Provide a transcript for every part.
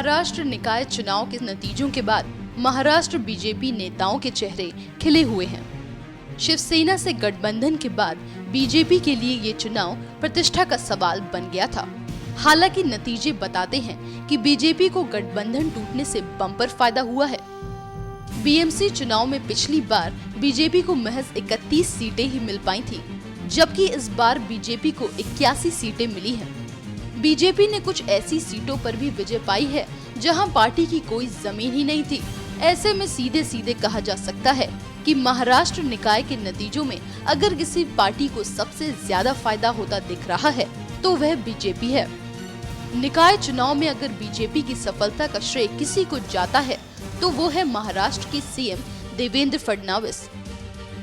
महाराष्ट्र निकाय चुनाव के नतीजों के बाद महाराष्ट्र बीजेपी नेताओं के चेहरे खिले हुए हैं। शिवसेना से गठबंधन के बाद बीजेपी के लिए ये चुनाव प्रतिष्ठा का सवाल बन गया था। हालांकि नतीजे बताते हैं कि बीजेपी को गठबंधन टूटने से बम्पर फायदा हुआ है। बीएमसी चुनाव में पिछली बार बीजेपी को महज 31 सीटें ही मिल पाई थी, जबकि इस बार बीजेपी को 81 सीटें मिली हैं। बीजेपी ने कुछ ऐसी सीटों पर भी विजय पाई है जहां पार्टी की कोई जमीन ही नहीं थी। ऐसे में सीधे सीधे कहा जा सकता है कि महाराष्ट्र निकाय के नतीजों में अगर किसी पार्टी को सबसे ज्यादा फायदा होता दिख रहा है तो वह बीजेपी है। निकाय चुनाव में अगर बीजेपी की सफलता का श्रेय किसी को जाता है तो वो है महाराष्ट्र के सीएम देवेंद्र फडणवीस।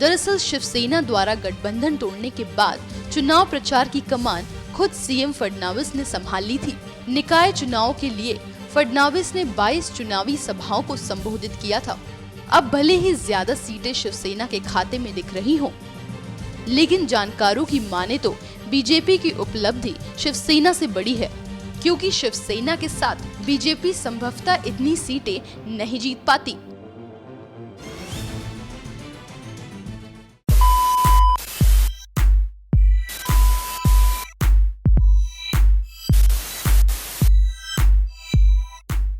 दरअसल शिवसेना द्वारा गठबंधन तोड़ने के बाद चुनाव प्रचार की कमान खुद सीएम फडणवीस ने संभाल ली थी। निकाय चुनाव के लिए फडणवीस ने 22 चुनावी सभाओं को संबोधित किया था। अब भले ही ज्यादा सीटें शिवसेना के खाते में दिख रही हों, लेकिन जानकारों की माने तो बीजेपी की उपलब्धि शिवसेना से बड़ी है, क्योंकि शिवसेना के साथ बीजेपी संभवतः इतनी सीटें नहीं जीत पाती।